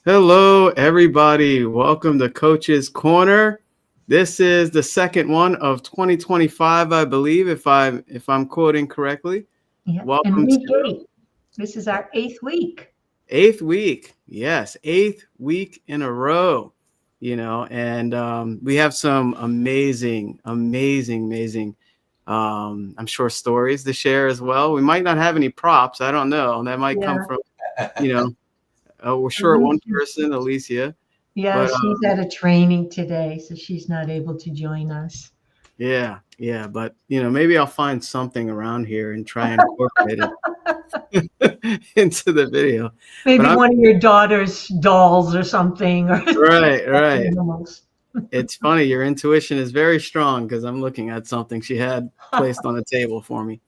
Hello, everybody. Welcome to Coach's Corner. This is the second one of 2025, I believe, if I'm quoting correctly. Yeah. And Welcome week to 8. This is our 8th week. eighth week. Yes, eighth week in a row. And we have some amazing, I'm sure stories to share as well. We might not have any props. I don't know. That might come Yeah. from, you know, we're short one Alicia. person, Alicia. Yeah, But she's at a training today, so she's not able to join us. yeah, but maybe I'll find something around here and try and incorporate it into the video. But Maybe I'm one of your daughter's dolls or something, or right. animals. It's funny, your intuition is very strong because I'm looking at something she had placed on a table for me.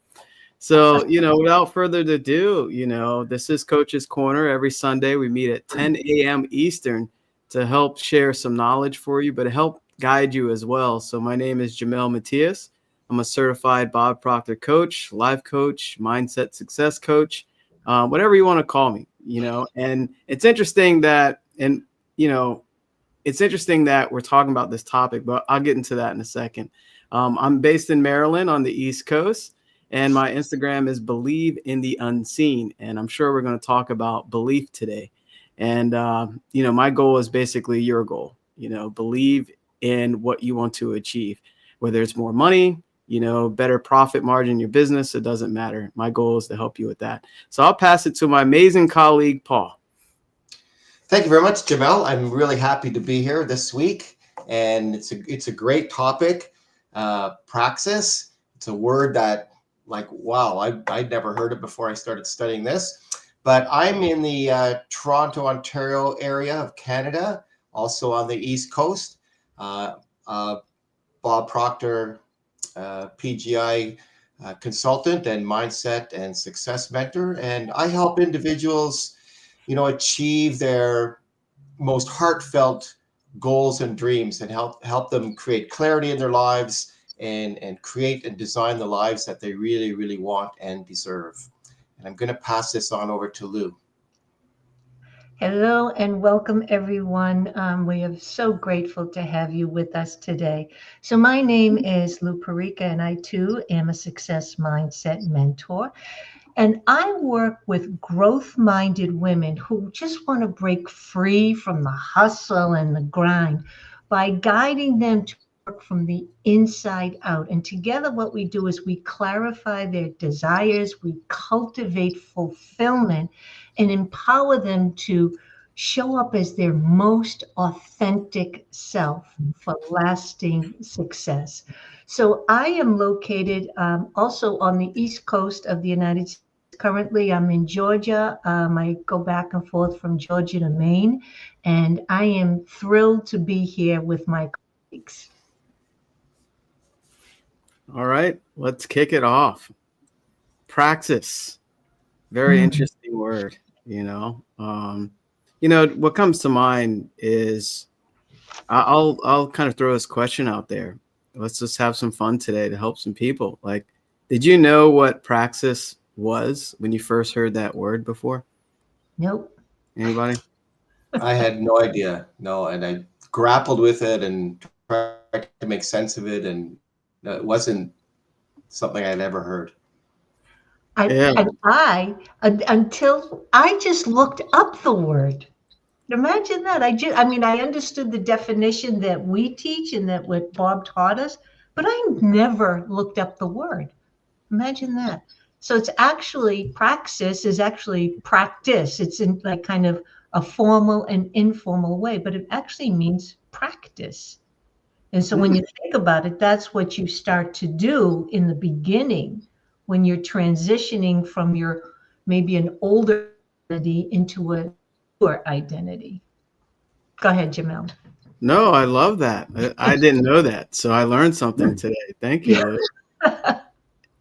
So, without further ado, this is Coach's Corner. Every Sunday we meet at 10 a.m. Eastern to help share some knowledge for you, but to help guide you as well. So my name is Jamel Matias. I'm a certified Bob Proctor coach, life coach, mindset success coach, whatever you want to call me, and you know, it's interesting that we're talking about this topic, but I'll get into that in a second. I'm based in Maryland on the East Coast, and my Instagram is Believe in the Unseen. And I'm sure we're going to talk about belief today. And, my goal is basically your goal, believe in what you want to achieve, whether it's more money, better profit margin in your business. It doesn't matter. My goal is to help you with that. So I'll pass it to my amazing colleague, Paul. Thank you very much, Jamel. I'm really happy to be here this week, and it's a great topic. Praxis. It's a word that, like, wow, I'd never heard it before I started studying this. But I'm in the Toronto, Ontario area of Canada, also on the East Coast. Uh, uh, Bob Proctor, PGI consultant and mindset and success mentor, and I help individuals achieve their most heartfelt goals and dreams and help them create clarity in their lives and create and design the lives that they really want and deserve. And I'm going to pass this on over to Lou. Hello and welcome, everyone. We are so grateful to have you with us today. So, my name is Lou Perica, and I too am a success mindset mentor. And I work with growth minded women who just want to break free from the hustle and the grind by guiding them to work from the inside out. And together, what we do is we clarify their desires, we cultivate fulfillment, and empower them to show up as their most authentic self for lasting success. So I am located also on the East Coast of the United States. Currently, I'm in Georgia. I go back and forth from Georgia to Maine, and I am thrilled to be here with my colleagues. All right, let's kick it off. Praxis. Very Mm. interesting word, what comes to mind is I'll kind of throw this question out there. Let's just have some fun today to help some people. Like, did you know what praxis was when you first heard that word before? Nope. Anybody? I had no idea, no, and I grappled with it and tried to make sense of it, and it wasn't something I'd ever heard. I, Yeah. and I, until I just looked up the word. Imagine that. I mean, I understood the definition that we teach and that what Bob taught us, but I never looked up the word. Imagine that. So it's actually praxis is actually practice. It's in like kind of a formal and informal way, but it actually means practice. And so when Hmm. you think about it, that's what you start to do in the beginning when you're transitioning from your maybe an older identity into a newer identity. Go ahead, Jamel. No, I love that. I didn't know that, so I learned something today. Thank you, Yeah. Lou.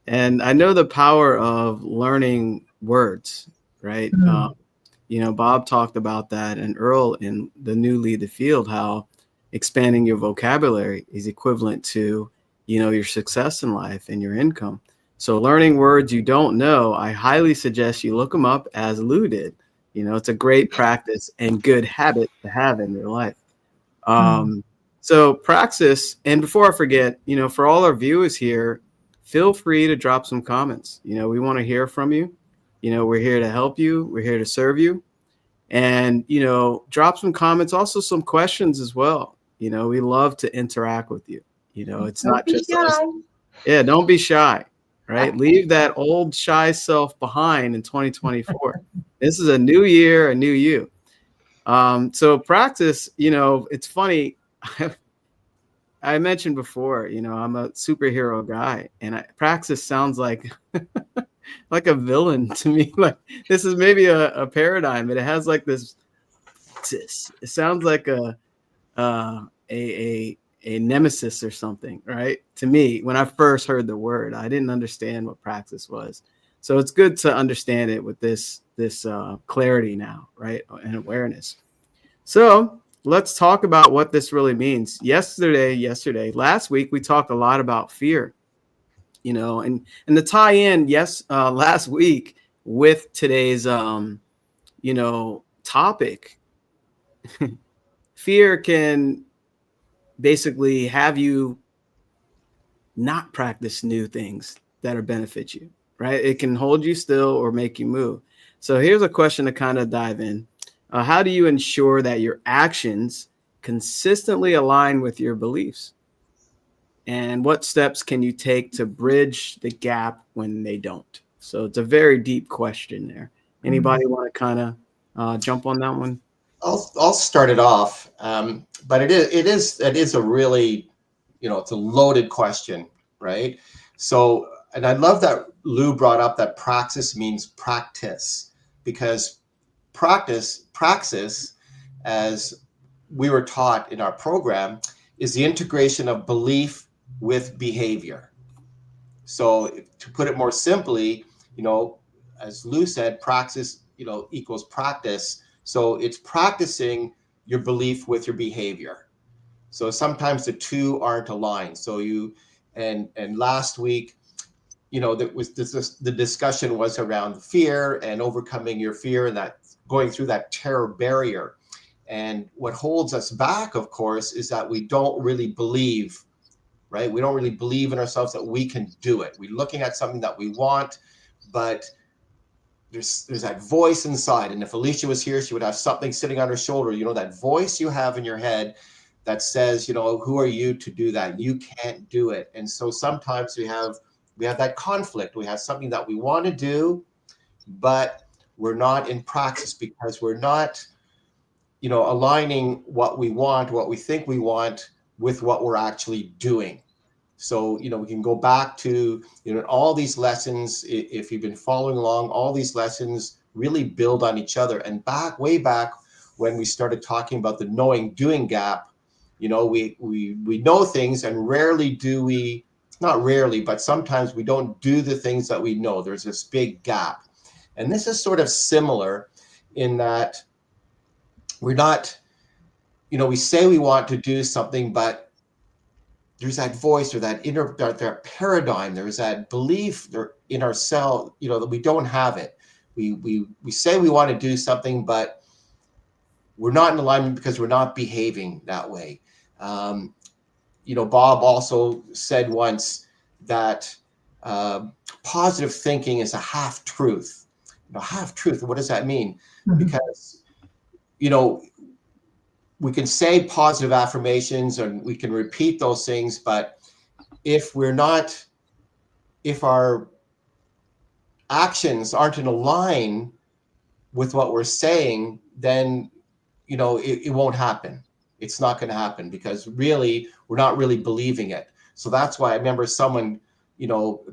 And I know the power of learning words, right? Mm. Bob talked about that, and Earl in the new Lead the Field, how expanding your vocabulary is equivalent to, your success in life and your income. So learning words you don't know, I highly suggest you look them up as Lou did. It's a great practice and good habit to have in your life. Mm. So Praxis, and before I forget, for all our viewers here, feel free to drop some comments. We want to hear from you. We're here to help you. We're here to serve you. And, drop some comments, also some questions as well. We love to interact with you. It's Don't not be just us. shy. Yeah, don't be shy, right? Leave that old shy self behind in 2024. This is a new year, a new you. So Praxis, it's funny. I mentioned before, I'm a superhero guy, and Praxis sounds like a villain to me. Like this is maybe a paradigm, but it has like this. It sounds like uh, a a nemesis or something, right? To me, when I first heard the word, I didn't understand what Praxis was. So it's good to understand it with this clarity now, right, and awareness. So let's talk about what this really means. Last week we talked a lot about fear, and the tie in, yes, last week with today's topic. Fear can basically have you not practice new things that are benefit you, right? It can hold you still or make you move. So here's a question to kind of dive in. How do you ensure that your actions consistently align with your beliefs? And what steps can you take to bridge the gap when they don't? So it's a very deep question there. Mm. Anybody want to kind of jump on that one? I'll start it off, but it is a really, it's a loaded question, right? So, and I love that Lou brought up that praxis means practice, because praxis, as we were taught in our program, is the integration of belief with behavior. So to put it more simply, as Lou said, praxis, equals practice. So it's practicing your belief with your behavior. So sometimes the two aren't aligned. So and last week, that was the discussion was around fear and overcoming your fear, and that going through that terror barrier. And what holds us back, of course, is that we don't really believe, right? We don't really believe in ourselves that we can do it. We're looking at something that we want, but there's that voice inside. And if Alicia was here, she would have something sitting on her shoulder, that voice you have in your head that says, who are you to do that? You can't do it. And so sometimes we have that conflict. We have something that we want to do, but we're not in praxis because we're not, aligning what we want, what we think we want, with what we're actually doing. So, we can go back to, all these lessons. If you've been following along, all these lessons really build on each other. And way back when we started talking about the knowing doing gap, we know things, and rarely do we, not rarely, but sometimes we don't do the things that we know. There's this big gap. And this is sort of similar in that we're not, we say we want to do something, but there's that voice or that inner that paradigm. There's that belief there in ourselves, that we don't have it. We say we want to do something, but we're not in alignment because we're not behaving that way. Um, Bob also said once that uh, positive thinking is a half truth. Half truth. What does that mean? Mhm. Because you know we can say positive affirmations and we can repeat those things, but if we're not, if our actions aren't in line with what we're saying, then it won't happen. It's not going to happen because really we're not really believing it. So that's why I remember someone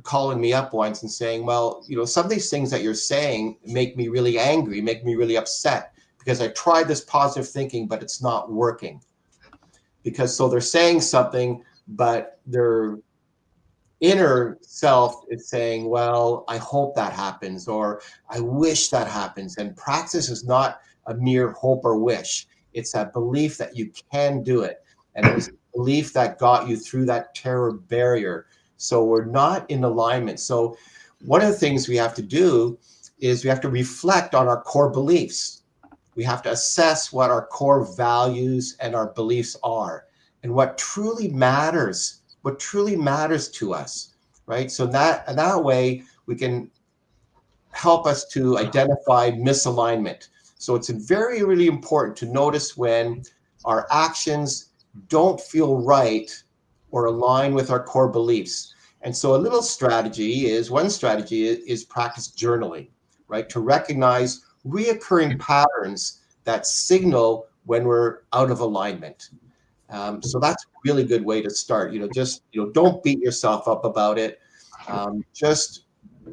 calling me up once and saying, well, some of these things that you're saying make me really angry, make me really upset, because I tried this positive thinking but it's not working. Because so they're saying something, but their inner self is saying, well, I hope that happens, or I wish that happens. And praxis is not a mere hope or wish. It's that belief that you can do it. And it was a belief that got you through that terror barrier. So we're not in alignment. So one of the things we have to do is we have to reflect on our core beliefs. We have to assess what our core values and our beliefs are, and what truly matters to us, right? So that way we can help us to identify misalignment. So it's very, really important to notice when our actions don't feel right or align with our core beliefs. And so one strategy is practice journaling, right? To recognize reoccurring patterns that signal when we're out of alignment. So that's a really good way to start. Just don't beat yourself up about it. Just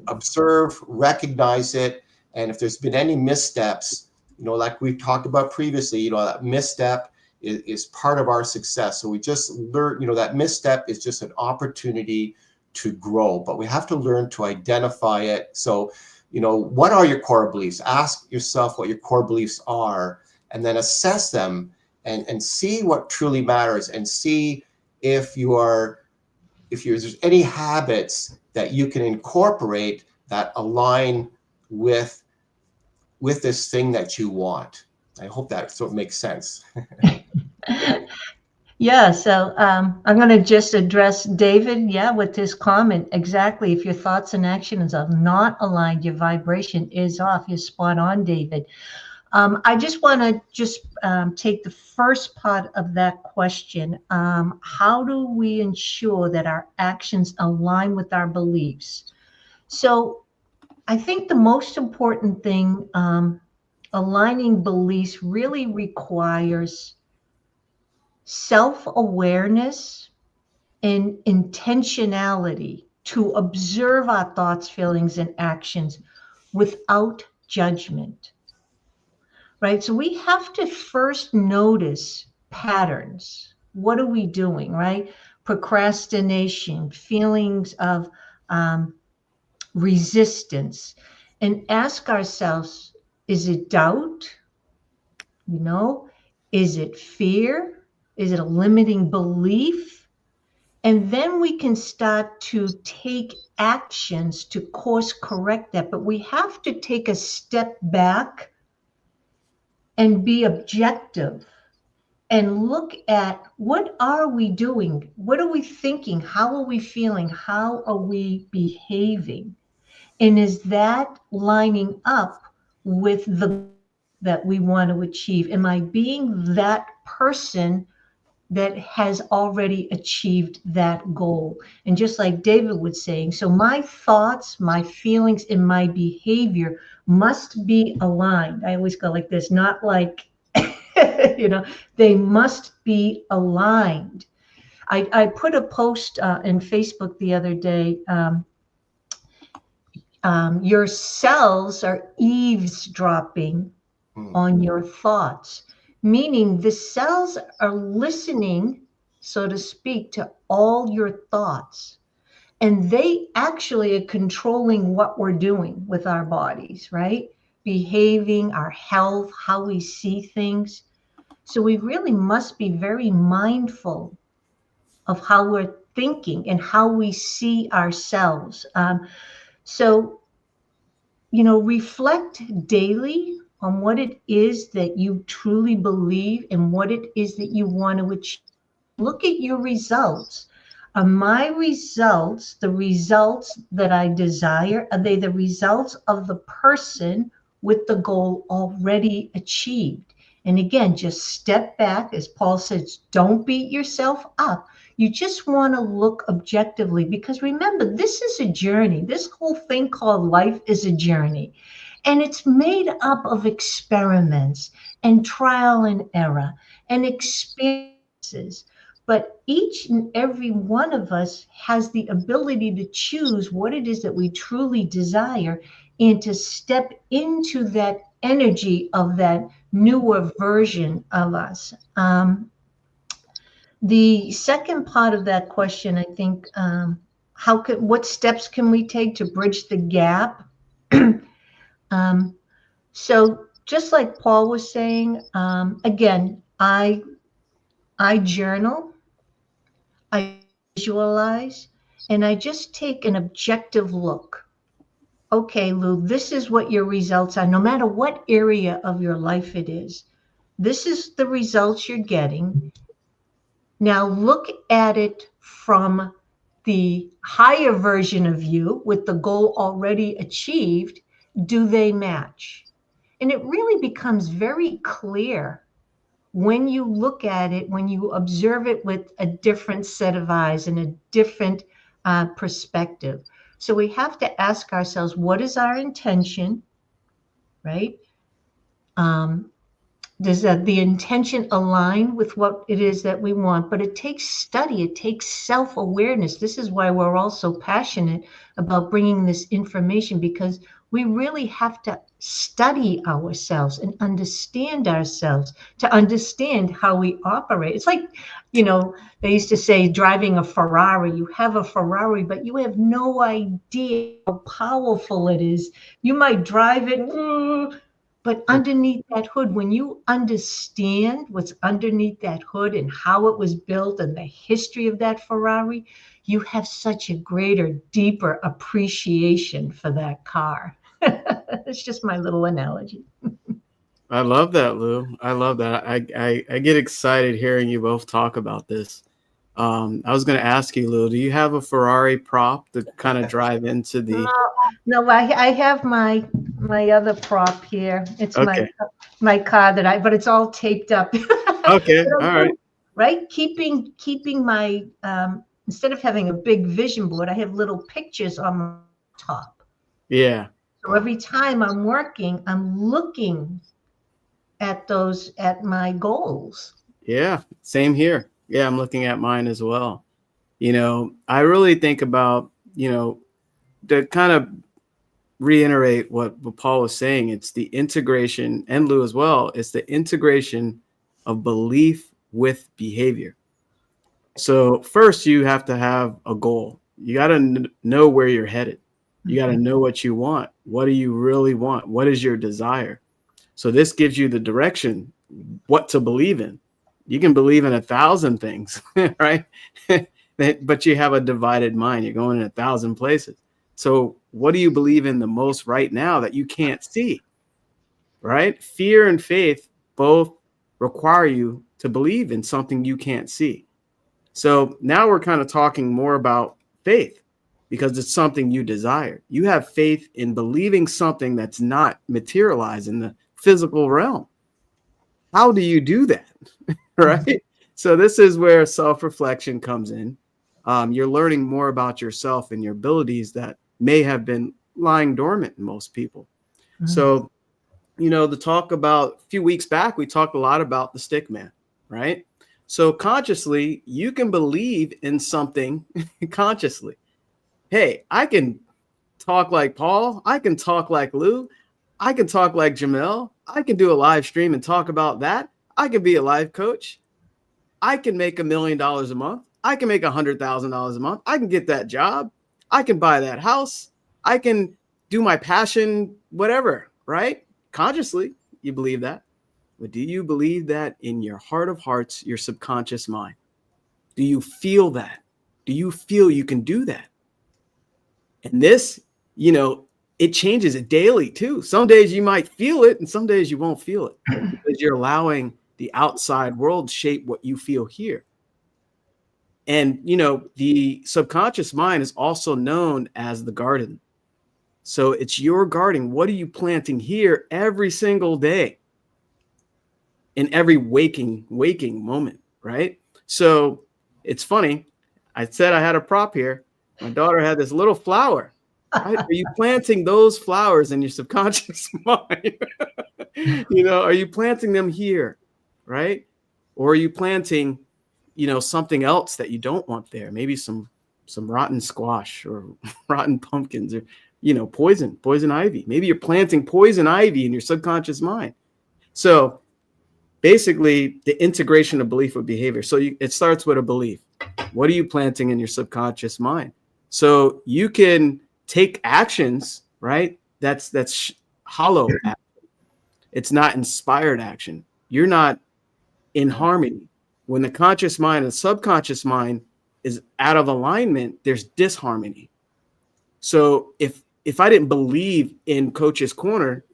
observe, recognize it, and if there's been any missteps, like we've talked about previously, that misstep is part of our success. So we just learn, that misstep is just an opportunity to grow, but we have to learn to identify it. So, what are your core beliefs? Ask yourself what your core beliefs are, and then assess them and see what truly matters, and see if there's any habits that you can incorporate that align with this thing that you want. I hope that sort of makes sense. Yeah, so I'm going to just address David, yeah, with his comment. Exactly. If your thoughts and actions are not aligned, your vibration is off. You're spot on, David. I just want to take the first part of that question. How do we ensure that our actions align with our beliefs? So I think the most important thing, aligning beliefs really requires self-awareness and intentionality to observe our thoughts, feelings, and actions without judgment, right? So we have to first notice patterns. What are we doing, right? Procrastination, feelings of um, resistance, and ask ourselves, is it doubt? You know, is it fear? Is it a limiting belief? And then we can start to take actions to course correct that. But we have to take a step back and be objective and look at what are we doing? What are we thinking? How are we feeling? How are we behaving? And is that lining up with the that we want to achieve? Am I being that person that has already achieved that goal? And just like David was saying, so my thoughts, my feelings, and my behavior must be aligned. I always go like this, not like, they must be aligned. I put a post in Facebook the other day. Your cells are eavesdropping Hmm. on your thoughts, meaning the cells are listening, so to speak, to all your thoughts. And they actually are controlling what we're doing with our bodies, right? Behaving, our health, how we see things. So we really must be very mindful of how we're thinking and how we see ourselves. So reflect daily on what it is that you truly believe and what it is that you want to achieve. Look at your results. Are my results the results that I desire? Are they the results of the person with the goal already achieved? And again, just step back. As Paul says, don't beat yourself up. You just want to look objectively, because remember, this is a journey. This whole thing called life is a journey. And it's made up of experiments and trial and error and experiences. But each and every one of us has the ability to choose what it is that we truly desire and to step into that energy of that newer version of us. The second part of that question, I think, what steps can we take to bridge the gap? um, so just like Paul was saying, again, I journal, I visualize, and I just take an objective look. okay, Lou, this is what your results are, no matter what area of your life it is. This is the results you're getting. Now look at it from the higher version of you with the goal already achieved. Do they match? And it really becomes very clear when you look at it, when you observe it with a different set of eyes and a different perspective. So we have to ask ourselves, what is our intention, right? Um, does the intention align with what it is that we want? But it takes study, it takes self-awareness. This is why we're all so passionate about bringing this information, because we really have to study ourselves and understand ourselves to understand how we operate. It's like, they used to say driving a Ferrari. You have a Ferrari, but you have no idea how powerful it is. You might drive it, but underneath that hood, when you understand what's underneath that hood and how it was built and the history of that Ferrari, you have such a greater, deeper appreciation for that car. It's just my little analogy. I love that, Lou. I love that. I get excited hearing you both talk about this. I was going to ask you, Lou, do you have a Ferrari prop to kind of drive into No, the? no, I have my other prop here. It's Okay. my car but it's all taped up. Okay. All right. Right? Keeping my instead of having a big vision board, I have little pictures on my top. Yeah. So every time I'm working, I'm looking at my goals. Yeah. Same here. Yeah. I'm looking at mine as well. I really think about, to kind of reiterate what Paul was saying, it's the integration, and Lou as well, it's the integration of belief with behavior. So first you have to have a goal. You got to know where you're headed. You got to know what you want. What do you really want? What is your desire? So this gives you the direction, what to believe in. You can believe in 1,000 things, right? But you have a divided mind. You're going in 1,000 places. So what do you believe in the most right now that you can't see, right? Fear and faith both require you to believe in something you can't see. So now we're kind of talking more about faith because it's something you desire. You have faith in believing something that's not materialized in the physical realm. How do you do that? Right? So this is where self-reflection comes in. You're learning more about yourself and your abilities that may have been lying dormant in most people. So, the talk about a few weeks back, we talked a lot about the stick man, right? So consciously, you can believe in something consciously. Hey, I can talk like Paul. I can talk like Lou. I can talk like Jamel. I can do a live stream and talk about that. I can be a life coach. I can make $1 million a month. I can make $100,000 a month. I can get that job. I can buy that house. I can do my passion, whatever, right? Consciously, you believe that. But do you believe that in your heart of hearts, your subconscious mind? Do you feel that? Do you feel you can do that? And this, you know, it changes it daily too. Some days you might feel it and some days you won't feel it because you're allowing the outside world shape what you feel here. And, the subconscious mind is also known as the garden. So it's your garden. What are you planting here every single day in every waking moment, right? So it's funny. I said I had a prop here. My daughter had this little flower, right? Are you planting those flowers in your subconscious mind? Are you planting them here, right? Or are you planting, something else that you don't want there? Maybe some rotten squash or rotten pumpkins or, poison ivy. Maybe you're planting poison ivy in your subconscious mind. So basically the integration of belief with behavior. So it starts with a belief. What are you planting in your subconscious mind? So you can take actions, right? That's hollow action. It's not inspired action. You're not in harmony. When the conscious mind and subconscious mind is out of alignment, there's disharmony. So if if I didn't believe in Coach's Corner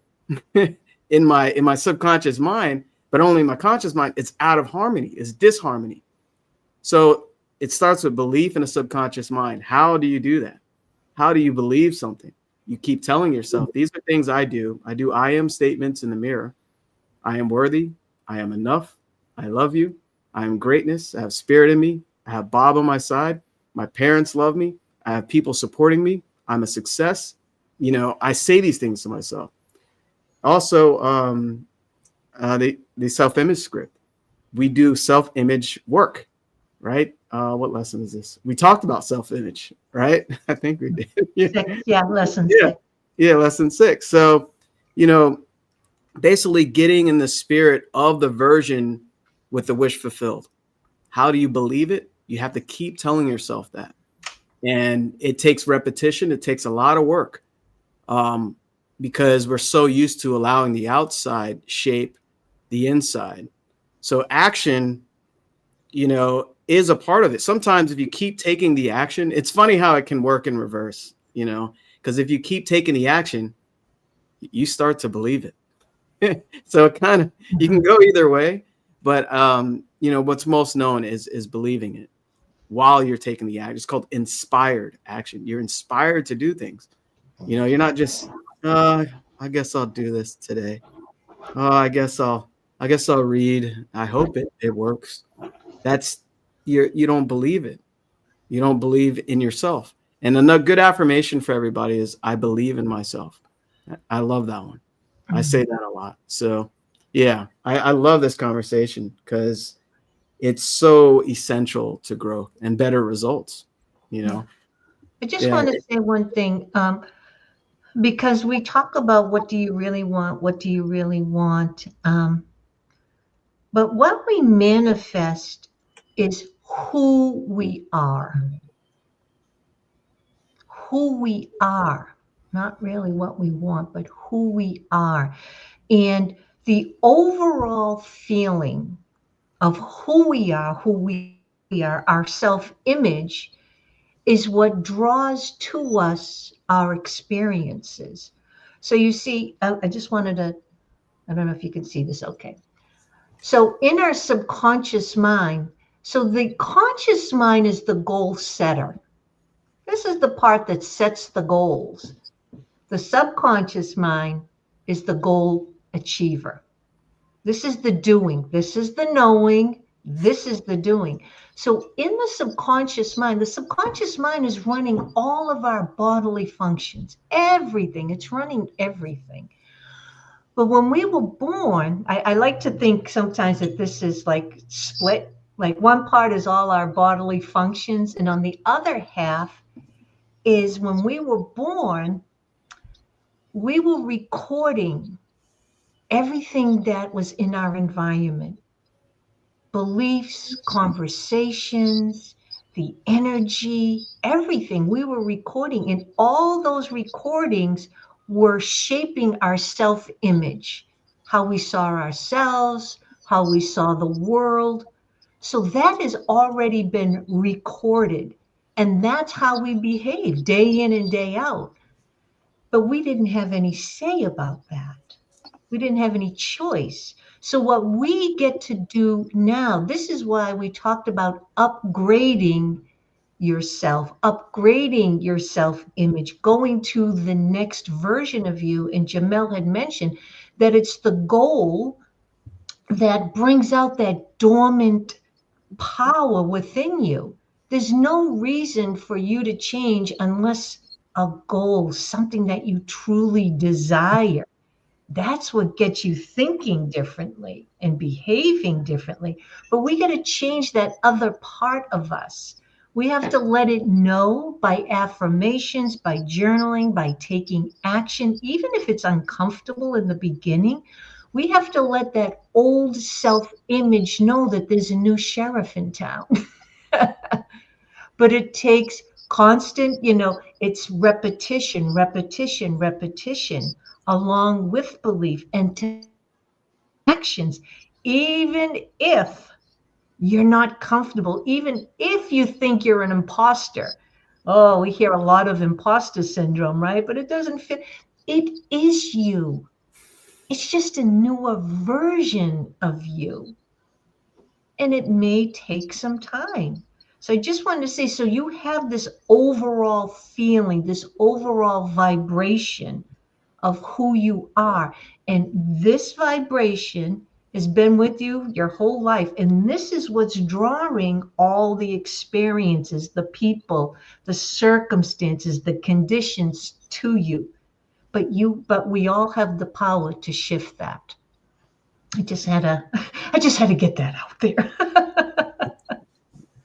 in my subconscious mind, but only in my conscious mind, it's out of harmony, it's disharmony. So it starts with belief in a subconscious mind. How do you do that? How do you believe something? You keep telling yourself, these are things I do. I do I am statements in the mirror. I am worthy. I am enough. I love you. I am greatness. I have spirit in me. I have Bob on my side. My parents love me. I have people supporting me. I'm a success. I say these things to myself. Also, the self-image script. We do self-image work, right? What lesson is this? We talked about self-image, right? I think we did. Yeah. Yeah, lesson Yeah. 6. Yeah. Lesson 6. So, you know, basically getting in the spirit of the version with the wish fulfilled. How do you believe it? You have to keep telling yourself that. And it takes repetition. It takes a lot of work, um, because we're so used to allowing the outside shape the inside. So action, is a part of it. Sometimes if you keep taking the action, it's funny how it can work in reverse, because if you keep taking the action, you start to believe it. So it kind of, you can Mhm. go either way, but what's most known is believing it while you're taking the action. It's called inspired action. You're inspired to do things. You're not just, uh, I guess I'll do this today. Oh, I guess I'll read. I hope it works. That's you don't believe it. You don't believe in yourself. And a good affirmation for everybody is I believe in myself. I love that one. I say Mhm. that a lot. So yeah, I love this conversation because it's so essential to growth and better results, you Yeah. know? I just Yeah. want to say one thing, because we talk about what do you really want? What do you really want? But what we manifest is who we are, not really what we want, but who we are. And the overall feeling of who we are, our self-image is what draws to us our experiences. So you see, I just wanted to, I don't know if you can see this okay. So in our subconscious mind, so the conscious mind is the goal setter. This is the part that sets the goals. The subconscious mind is the goal achiever. This is the doing. This is the knowing. This is the doing. So, in the subconscious mind is running all of our bodily functions, everything. It's running everything. But when we were born, I like to think sometimes that this is like split. Like one part is all our bodily functions, and on the other half is when we were born, we were recording everything that was in our environment, beliefs, conversations, the energy, everything we were recording. And all those recordings were shaping our self image, how we saw ourselves, how we saw the world. So that has already been recorded. And that's how we behave day in and day out. But we didn't have any say about that. We didn't have any choice. So, what we get to do now, this is why we talked about upgrading your self image, going to the next version of you. And Jamel had mentioned that it's the goal that brings out that dormant power within you. There's no reason for you to change unless a goal, something that you truly desire. That's what gets you thinking differently and behaving differently. But we got to change that other part of us. We have to let it know by affirmations, by journaling, by taking action, even if it's uncomfortable in the beginning. We have to let that old self image know that there's a new sheriff in town. But it takes constant, it's repetition, repetition, repetition, along with belief and taking actions, even if you're not comfortable, even if you think you're an imposter. Oh, we hear a lot of imposter syndrome, right? But it doesn't fit. It is you. It's just a newer version of you. And it may take some time. So I just wanted to say, so you have this overall feeling, this overall vibration of who you are. And this vibration has been with you your whole life. And this is what's drawing all the experiences, the people, the circumstances, the conditions to you. But we all have the power to shift that. I just had to I just had to get that out there.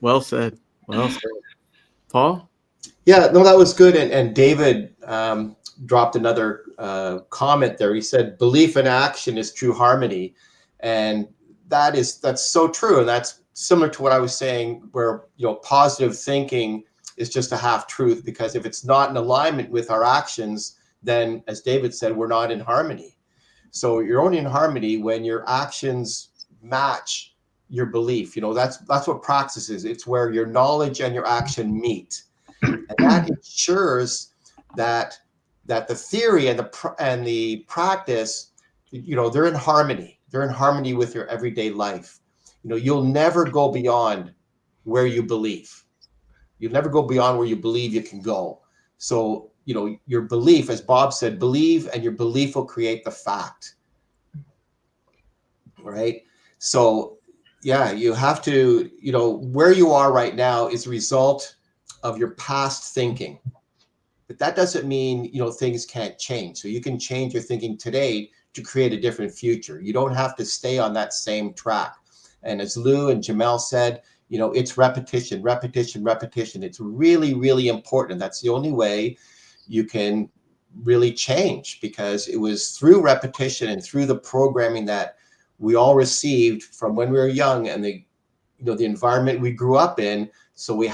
Well said. Well said. Paul? Yeah, no, that was good. And David dropped another comment there. He said, "Belief in action is true harmony," and that's so true. And that's similar to what I was saying, where positive thinking is just a half truth, because if it's not in alignment with our actions, then, as David said, we're not in harmony. So you're only in harmony when your actions match your belief. That's what praxis is. It's where your knowledge and your action meet, and that ensures that the theory and the practice, they're in harmony. They're in harmony with your everyday life. You'll never go beyond where you believe. You'll never go beyond where you believe you can go. So your belief, as Bob said, believe, and your belief will create the fact. Right? So yeah, you have to, where you are right now is a result of your past thinking. But that doesn't mean, things can't change. So you can change your thinking today to create a different future. You don't have to stay on that same track. And as Lou and Jamel said, it's repetition, repetition, repetition. It's really, really important. That's the only way you can really change, because it was through repetition and through the programming that we all received from when we were young, and the environment we grew up in. So we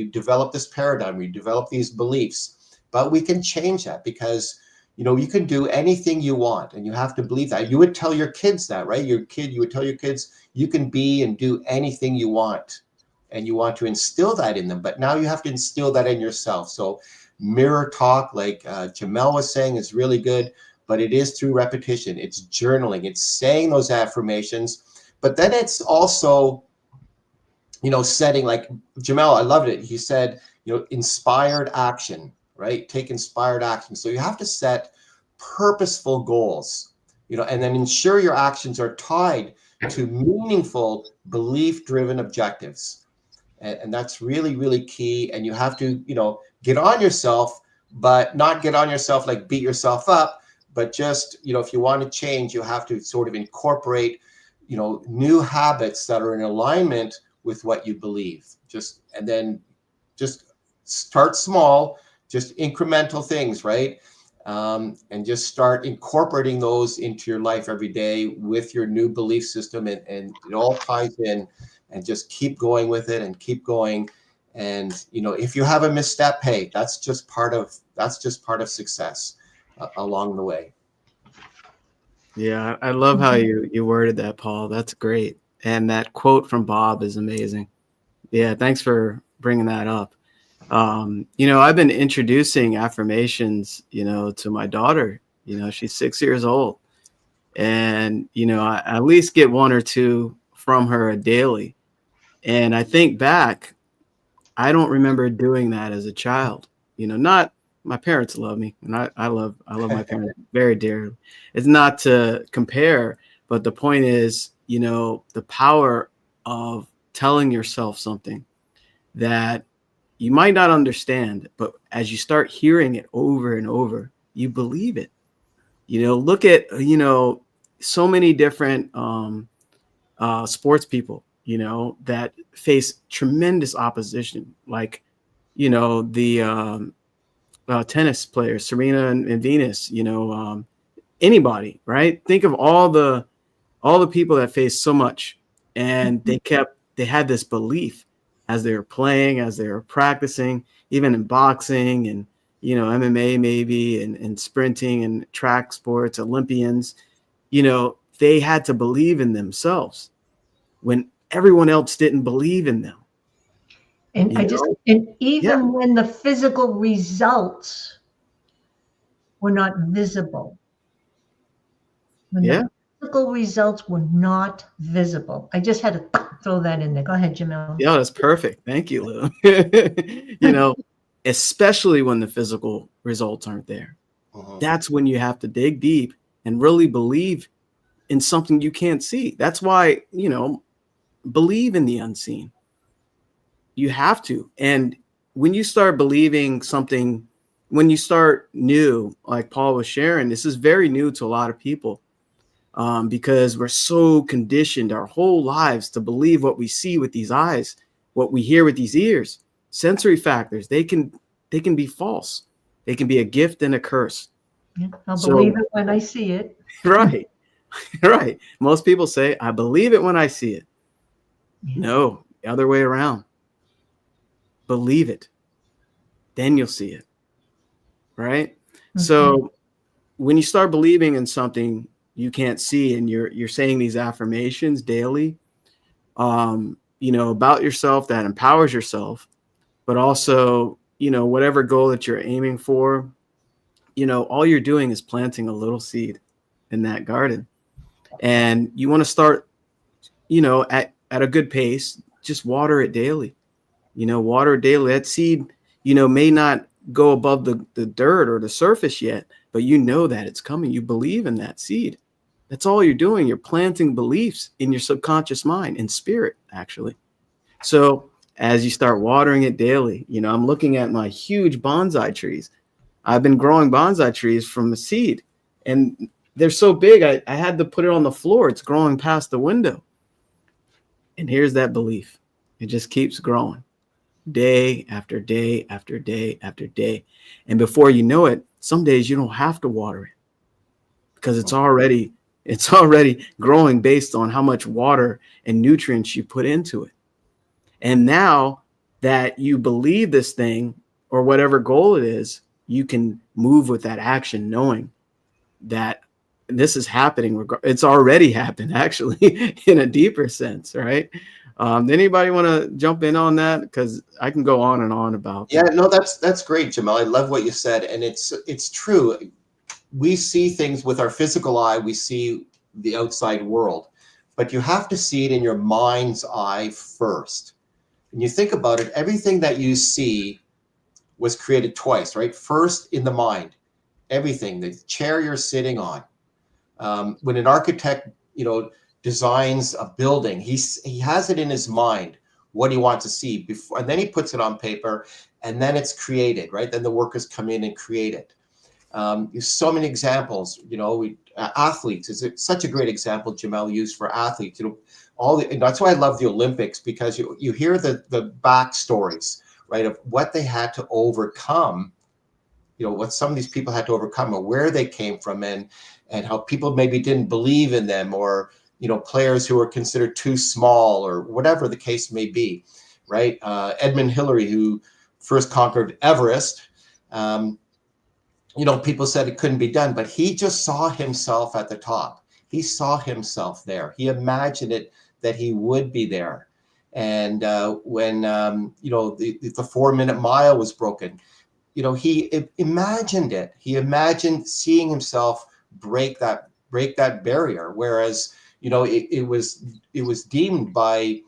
developed this paradigm, we developed these beliefs, but we can change that, because you can do anything you want, and you have to believe that. You would tell your kids that, right? You would tell your kids you can be and do anything you want, and you want to instill that in them. But now you have to instill that in yourself. So mirror talk, like Jamel was saying, is really good, but it is through repetition. It's journaling, it's saying those affirmations, but then it's also setting, like Jamel, I loved it. He said, inspired action, right? Take inspired action. So you have to set purposeful goals, and then ensure your actions are tied to meaningful, belief-driven objectives. And that's really, really key. And you have to, get on yourself, but not get on yourself like beat yourself up, but just, if you want to change, you have to sort of incorporate, new habits that are in alignment with what you believe. And then just start small, just incremental things, right? And just start incorporating those into your life every day with your new belief system, and it all ties in. And just keep going with it, and keep going. And if you have a misstep, hey, that's just part of success along the way. Yeah, I love how you worded that, Paul. That's great. And that quote from Bob is amazing. Yeah, thanks for bringing that up. I've been introducing affirmations, to my daughter. She's 6 years old, and I at least get one or two from her daily. And I think back, I don't remember doing that as a child. Not my parents love me, and I love my parents very dearly. It's not to compare, but the point is, the power of telling yourself something that you might not understand, but as you start hearing it over and over, you believe it. Look at so many different sports people, that face tremendous opposition, like the tennis players, Serena and Venus. Anybody, right? Think of all the people that faced so much, and they had this belief as they were playing, as they were practicing, even in boxing and MMA maybe, and sprinting and track sports, Olympians. They had to believe in themselves when everyone else didn't believe in them. And You know? and Yeah, even when the physical results were not visible, when yeah. the physical results were not visible. I just had to throw that in there. Go ahead, Jamil. Yeah, that's perfect. Thank you, Lou. You know, especially when the physical results aren't there. Mhm. That's when you have to dig deep and really believe in something you can't see. That's why, believe in the unseen. You have to. And when you start believing something, when you start new, like Paul was sharing, this is very new to a lot of people, because we're so conditioned our whole lives to believe what we see with these eyes, what we hear with these ears. Sensory factors, they can be false. They can be a gift and a curse. Yeah, I'll believe So it when I see it. right, right. Most people say, I believe it when I see it. Yeah. No, the other way around. Believe it, then you'll see it. Right. Mhm. So when you start believing in something you can't see, and you're saying these affirmations daily, about yourself that empowers yourself, but also, whatever goal that you're aiming for, all you're doing is planting a little seed in that garden. And you want to start, at a good pace, just water it daily. Water it daily. That seed, may not go above the dirt or the surface yet, but you know that it's coming. You believe in that seed. That's all you're doing. You're planting beliefs in your subconscious mind, in spirit, actually. So as you start watering it daily, I'm looking at my huge bonsai trees. I've been growing bonsai trees from a seed, and they're so big, I had to put it on the floor. It's growing past the window. And here's that belief. It just keeps growing day after day after day after day. And before you know it, some days you don't have to water it because it's already growing based on how much water and nutrients you put into it. And now that you believe this thing or whatever goal it is, you can move with that action, knowing that this is happening. It's already happened, actually, in a deeper sense, right? Anybody want to jump in on that? Because I can go on and on about Yeah, that. no, that's great, Jamal. I love what you said, and it's true. We see things with our physical eye. We see the outside world, but you have to see it in your mind's eye first. When you think about it, everything that you see was created twice, right? First in the mind, everything, the chair you're sitting on. When an architect, designs a building, he has it in his mind what he wants to see before, and then he puts it on paper, and then it's created, right? Then the workers come in and create it. There's so many examples. Athletes is such a great example Jamel used for athletes. That's why I love the Olympics, because you hear the backstories, right, of what they had to overcome, what some of these people had to overcome, or where they came from, and how people maybe didn't believe in them, or players who were considered too small, or whatever the case may be, right? Edmund Hillary, who first conquered Everest. People said it couldn't be done, but he just saw himself at the top. He saw himself there. He imagined it, that he would be there. And when the 4-minute mile was broken, he imagined it. He imagined seeing himself break that barrier. Whereas it was deemed by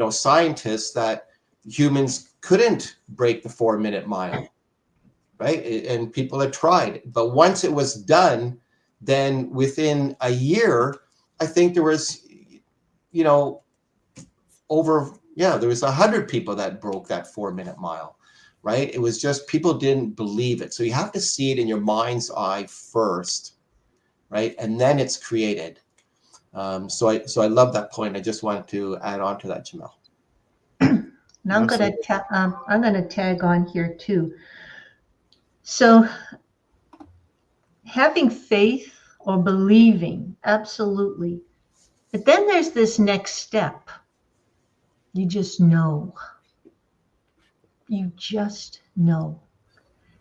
scientists that humans couldn't break the 4-minute mile, right? And people had tried, but once it was done, then within a year, I think there was, you know, there was 100 people that broke that 4-minute mile, right? It was just people didn't believe it. So you have to see it in your mind's eye first, right? And then it's created. So I love that point. I just wanted to add on to that, Jamel. And Absolutely. I'm gonna tag on here too. So having faith or believing, absolutely. But then there's this next step. You just know. You just know.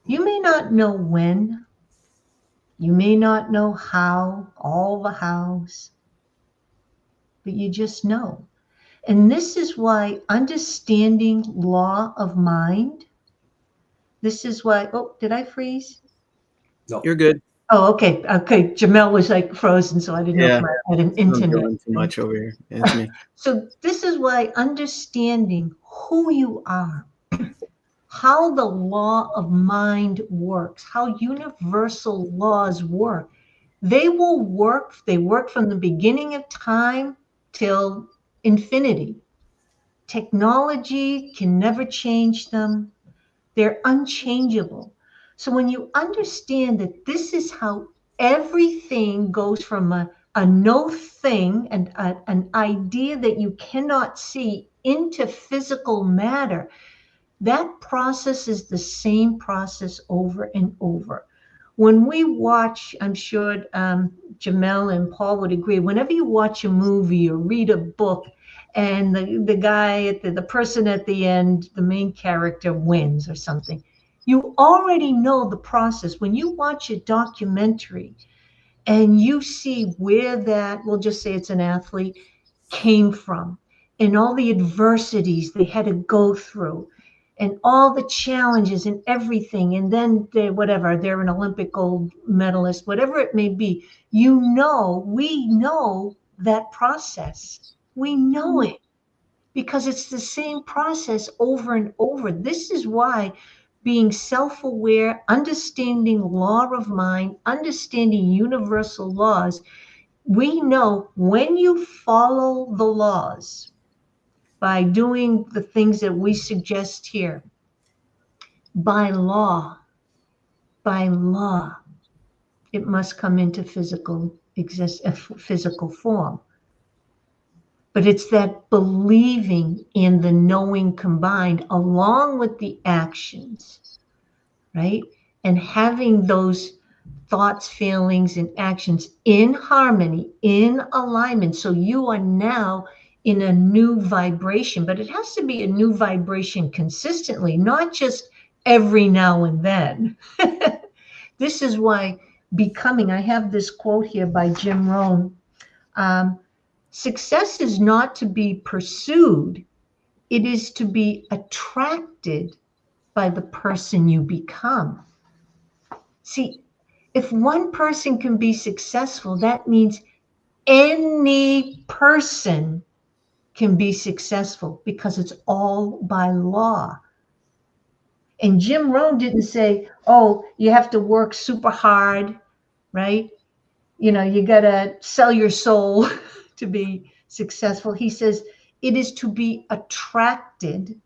You may not know when, you may not know how, all the hows, but you just know. And this is why understanding law of mind, this is why, oh, did I freeze? No. You're good. Oh, okay. Okay. Jamel was like frozen, so I didn't know if Yeah. I had an I'm internet doing too thing. much over here. It's me. So this is why understanding who you are, how the law of mind works, how universal laws work, they will work. They work from the beginning of time till infinity. Technology can never change them. They're unchangeable. So when you understand that this is how everything goes from a no thing and an idea that you cannot see into physical matter, that process is the same process over and over. When we watch, I'm sure Jamel and Paul would agree, whenever you watch a movie or read a book and the guy, the person at the end, the main character wins or something, you already know the process. When you watch a documentary and you see where that, we'll just say it's an athlete, came from and all the adversities they had to go through and all the challenges and everything. And then they, whatever, they're an Olympic gold medalist, whatever it may be, you know, we know that process. We know it because it's the same process over and over. This is why being self aware, understanding law of mind, understanding universal laws, we know when you follow the laws by doing the things that we suggest here, by law, by law, it must come into physical form. But it's that believing and the knowing combined along with the actions, right? And having those thoughts, feelings, and actions in harmony, in alignment. So you are now in a new vibration, but it has to be a new vibration consistently, not just every now and then. This is why becoming, I have this quote here by Jim Rohn. Um, Success is not to be pursued, it is to be attracted by the person you become. See, if one person can be successful, that means any person can be successful because it's all by law. And Jim Rohn didn't say, oh, you have to work super hard, right? You know, you got to sell your soul to be successful. He says it is to be attracted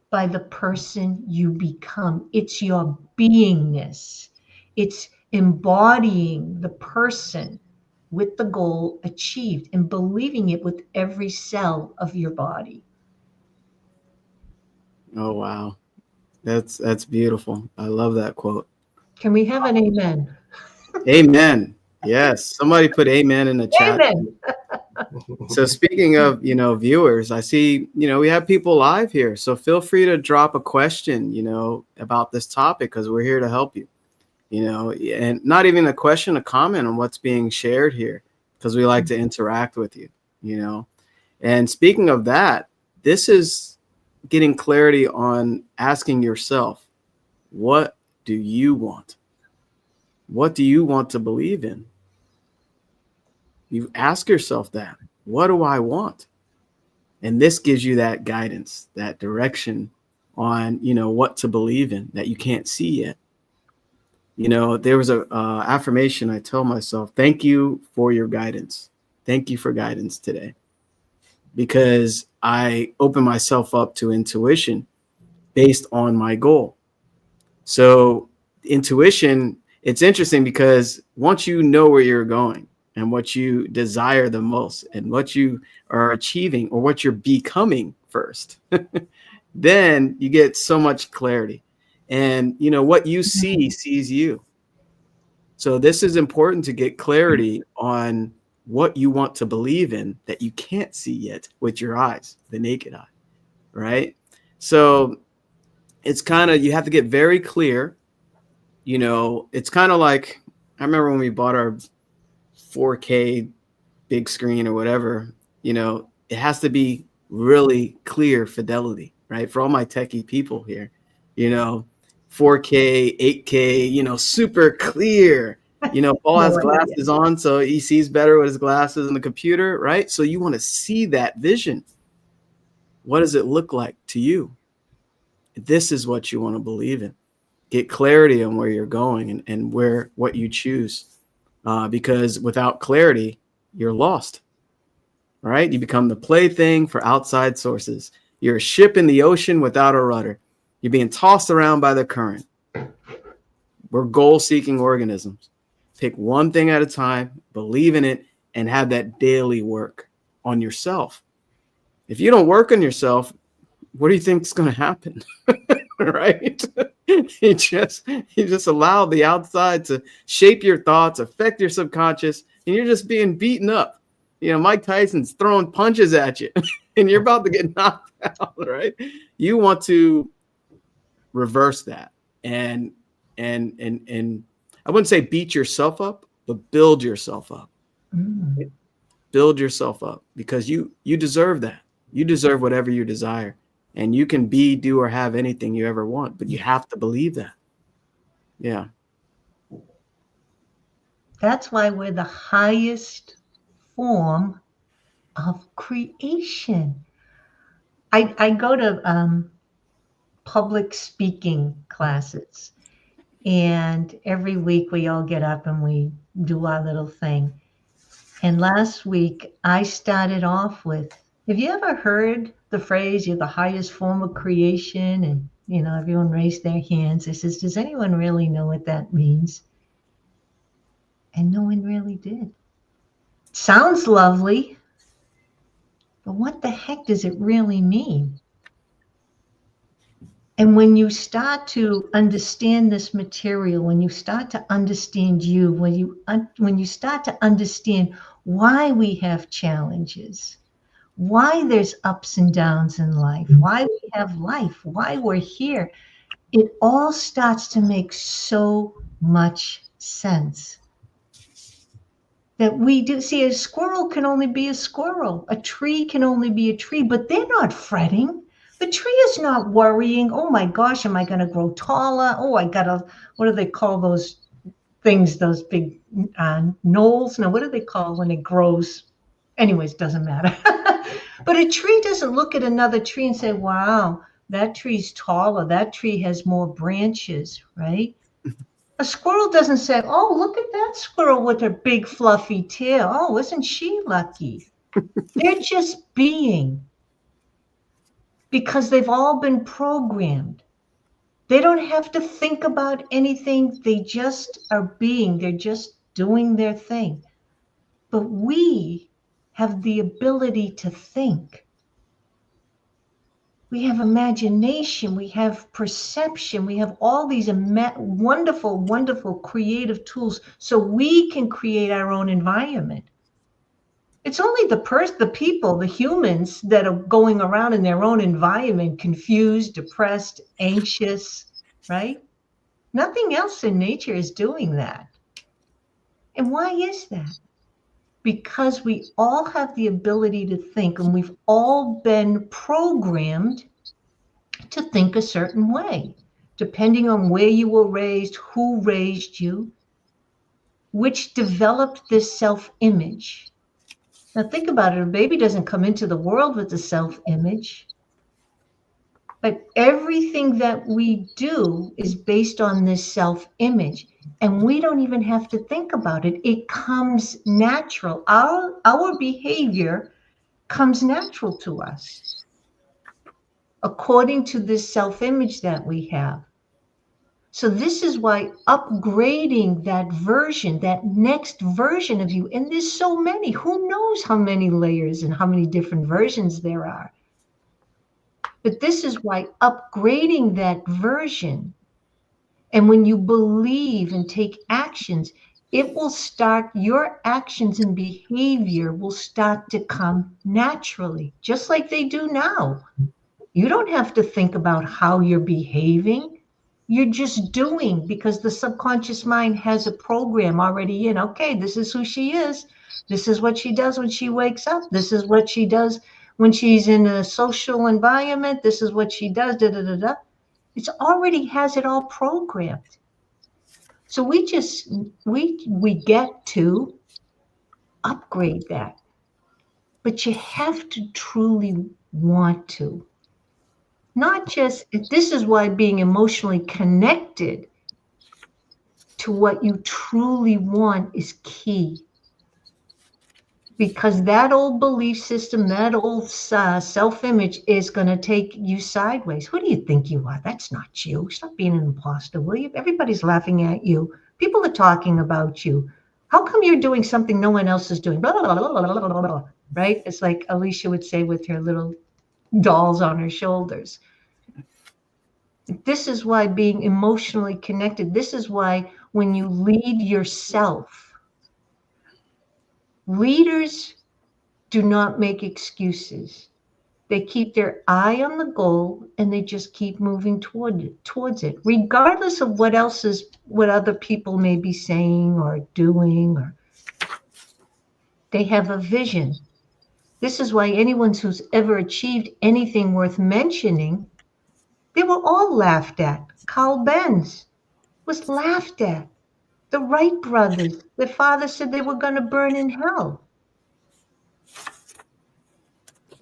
by the person you become. It's your beingness. It's embodying the person with the goal achieved and believing it with every cell of your body. Oh wow. That's beautiful. I love that quote. Can we have an amen? Amen. Yes. Somebody put amen in the chat. Amen. So speaking of, viewers, I see, we have people live here. So feel free to drop a question, about this topic because we're here to help you, and not even a question, a comment on what's being shared here because we like to interact with you, And speaking of that, this is getting clarity on asking yourself, what do you want? What do you want to believe in? You ask yourself that. What do I want? And this gives you that guidance, that direction on, what to believe in that you can't see yet. There was a affirmation I tell myself, thank you for your guidance. Thank you for guidance today. Because I open myself up to intuition based on my goal. So intuition, it's interesting because once you know where you're going and what you desire the most and what you are achieving or what you're becoming first, then you get so much clarity. And what you see sees you. So this is important to get clarity on what you want to believe in that you can't see yet with your eyes, the naked eye, right? So it's kind of, you have to get very clear. It's kind of like, I remember when we bought our 4K big screen or whatever, it has to be really clear fidelity, right? For all my techie people here, you know, 4K, 8K, super clear. Paul has No idea. glasses on, so he sees better with his glasses in the computer, right? So you want to see that vision. What does it look like to you? This is what you want to believe in. Get clarity on where you're going and what you choose. Because without clarity, you're lost. All right. You become the plaything for outside sources. You're a ship in the ocean without a rudder. You're being tossed around by the current. We're goal seeking organisms. Pick one thing at a time, believe in it, and have that daily work on yourself. If you don't work on yourself, what do you think is going to happen? Right? You just allow the outside to shape your thoughts, affect your subconscious, and you're just being beaten up. Mike Tyson's throwing punches at you and you're about to get knocked out, right? You want to reverse that and I wouldn't say beat yourself up, but build yourself up. Mm. Build yourself up because you deserve that. You deserve whatever you desire. And you can be, do, or have anything you ever want, but you have to believe that. Yeah. That's why we're the highest form of creation. I go to public speaking classes, and every week we all get up and we do our little thing. And last week I started off with, have you ever heard the phrase, you're the highest form of creation? And, everyone raised their hands. I says, does anyone really know what that means? And no one really did. Sounds lovely, but what the heck does it really mean? And when you start to understand this material, when you start to understand you, when you start to understand why we have challenges, why there's ups and downs in life, why we have life, why we're here, it all starts to make so much sense. That we do see, a squirrel can only be a squirrel, a tree can only be a tree, but they're not fretting. The tree is not worrying, oh my gosh, am I going to grow taller? Oh, I got to, what do they call those things, those big knolls? No, what do they call when it grows? Anyways, doesn't matter. But a tree doesn't look at another tree and say, wow, that tree's taller, that tree has more branches, right? A squirrel doesn't say, oh, look at that squirrel with her big fluffy tail. Oh, isn't she lucky? They're just being, because they've all been programmed. They don't have to think about anything. They just are being. They're just doing their thing. But we have the ability to think. We have imagination, we have perception, we have all these wonderful, wonderful creative tools so we can create our own environment. It's only the people, the humans that are going around in their own environment, confused, depressed, anxious, right? Nothing else in nature is doing that. And why is that? Because we all have the ability to think, and we've all been programmed to think a certain way, depending on where you were raised, who raised you, which developed this self-image. Now think about it, a baby doesn't come into the world with a self-image, but everything that we do is based on this self-image, and we don't even have to think about it. It comes natural. Our behavior comes natural to us according to this self-image that we have. So this is why upgrading that version, that next version of you, and there's so many, who knows how many layers and how many different versions there are. But this is why upgrading that version, and when you believe and take actions, it will start, your actions and behavior will start to come naturally, just like they do now. You don't have to think about how you're behaving. You're just doing, because the subconscious mind has a program already in. Okay, this is who she is. This is what she does when she wakes up. This is what she does When she's in a social environment, this is what she does. Da da da da. It's already has it all programmed. So we get to upgrade that, but you have to truly want to. Not just this is why being emotionally connected to what you truly want is key, because that old belief system, that old self-image is going to take you sideways. Who do you think you are? That's not you. Stop being an imposter, will you? Everybody's laughing at you. People are talking about you. How come you're doing something no one else is doing? Blah, blah, blah, blah, blah, blah, blah. Right? It's like Alicia would say with her little dolls on her shoulders. This is why being emotionally connected, this is why when you lead yourself, leaders do not make excuses. They keep their eye on the goal and they just keep moving towards it, regardless of what other people may be saying or doing, or they have a vision. This is why anyone who's ever achieved anything worth mentioning, they were all laughed at. Carl Benz was laughed at. The Wright brothers, their father said they were going to burn in hell.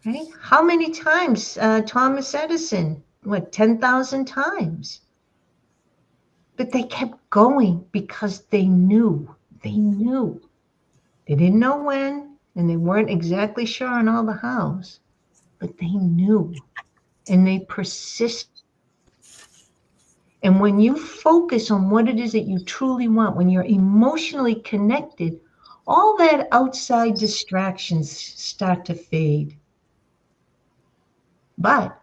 Right? How many times? Thomas Edison, what, 10,000 times? But they kept going because they knew. They knew. They didn't know when, and they weren't exactly sure on all the hows, but they knew, and they persisted. And when you focus on what it is that you truly want, when you're emotionally connected, all that outside distractions start to fade. But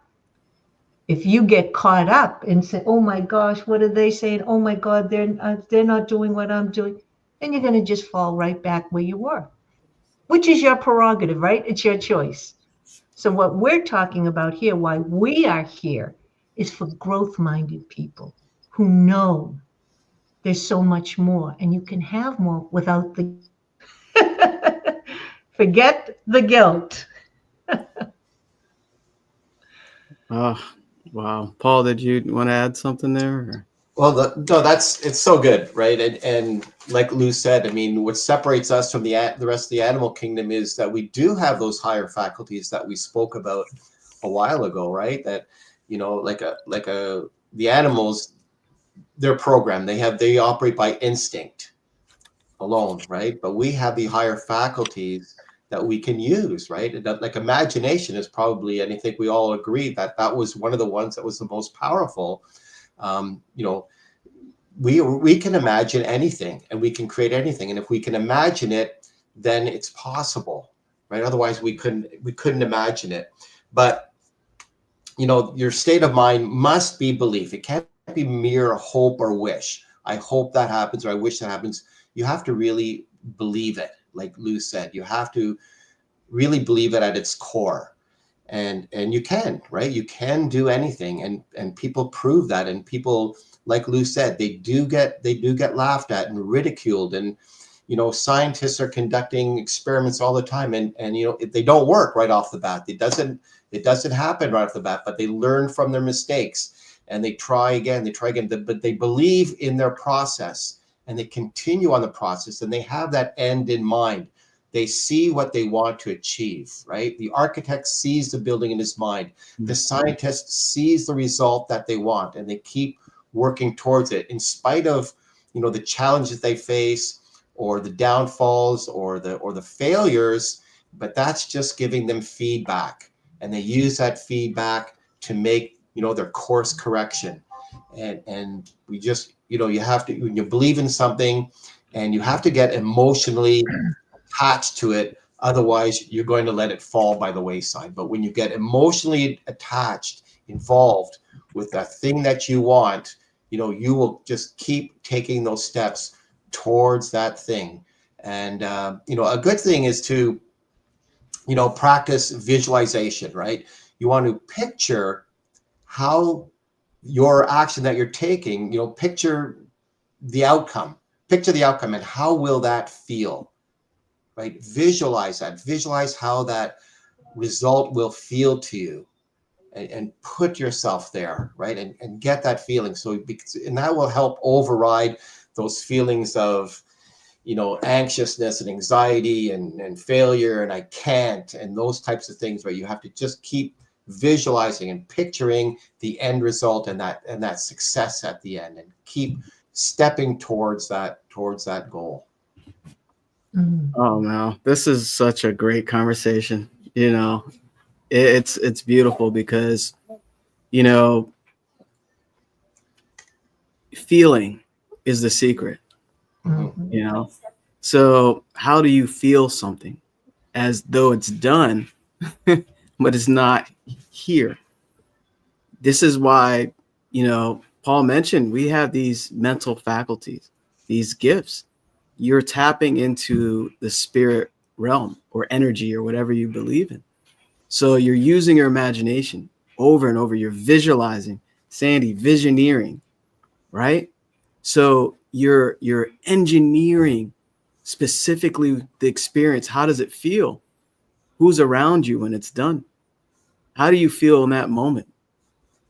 if you get caught up and say, "Oh my gosh, what are they saying? Oh my God, they're not doing what I'm doing," then you're going to just fall right back where you were, which is your prerogative, right? It's your choice. So what we're talking about here, why we are here, is for growth-minded people who know there's so much more, and you can have more without the forget the guilt. Oh, wow. Paul, did you want to add something there? Or? Well, no, it's so good, right? And like Lou said, I mean, what separates us from the rest of the animal kingdom is that we do have those higher faculties that we spoke about a while ago, right? That, you know, the animals, they're programmed. They operate by instinct alone, right? But we have the higher faculties that we can use, right? And that, like, imagination is probably, and I think we all agree that that was one of the ones that was the most powerful. You know, we can imagine anything and we can create anything, and if we can imagine it, then it's possible, right? Otherwise we couldn't imagine it. But you know, your state of mind must be belief. It can't be mere hope or wish. I hope that happens, or I wish that happens. You have to really believe it, like Lou said. You have to really believe it at its core. And you can, right? You can do anything, and people prove that. And people, like Lou said, they do get laughed at and ridiculed. And you know, scientists are conducting experiments all the time, and you know, they don't work right off the bat. It doesn't happen right off the bat, but they learn from their mistakes and they try again, but they believe in their process and they continue on the process, and they have that end in mind. They see what they want to achieve, right? The architect sees the building in his mind. The scientist sees the result that they want, and they keep working towards it in spite of, you know, the challenges they face, or the downfalls, or the failures. But that's just giving them feedback, and they use that feedback to make, you know, their course correction. And we just, you know, you have to, when you believe in something, and you have to get emotionally attached to it. Otherwise, you're going to let it fall by the wayside. But when you get emotionally attached, involved with that thing that you want, you know, you will just keep taking those steps towards that thing. And, you know, a good thing is to, you know, practice visualization, right? You want to picture how your action that you're taking, you know, picture the outcome, and how will that feel, right? Visualize that. Visualize how that result will feel to you, and put yourself there, right? And get that feeling. So, and that will help override those feelings of, anxiousness and anxiety and failure and I can't and those types of things, where you have to just keep visualizing and picturing the end result and that success at the end, and keep stepping towards that goal. Mm. Oh man, this is such a great conversation. It's beautiful because you know feeling is the secret. Mhm. Mhm. You know, so how do you feel something as though it's done, but it's not here? This is why Paul mentioned we have these mental faculties, these gifts. You're tapping into the spirit realm or energy or whatever you believe in. So you're using your imagination over and over. You're visualizing, Sandy, visioneering, right? So you're engineering specifically the experience. How does it feel? Who's around you when it's done? How do you feel in that moment?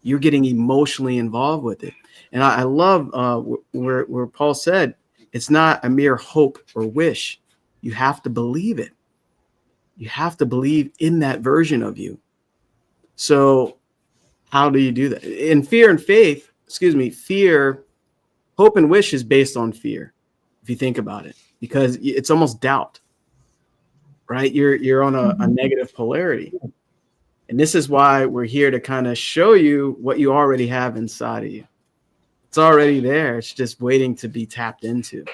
You're getting emotionally involved with it. And I love where Paul said it's not a mere hope or wish. You have to believe it. You have to believe in that version of you. So how do you do that? In fear and faith, excuse me, fear, hope and wish is based on fear, if you think about it, because it's almost doubt, right? You're on a Mhm. negative polarity. And this is why we're here to kind of show you what you already have inside of you. It's already there. It's just waiting to be tapped into.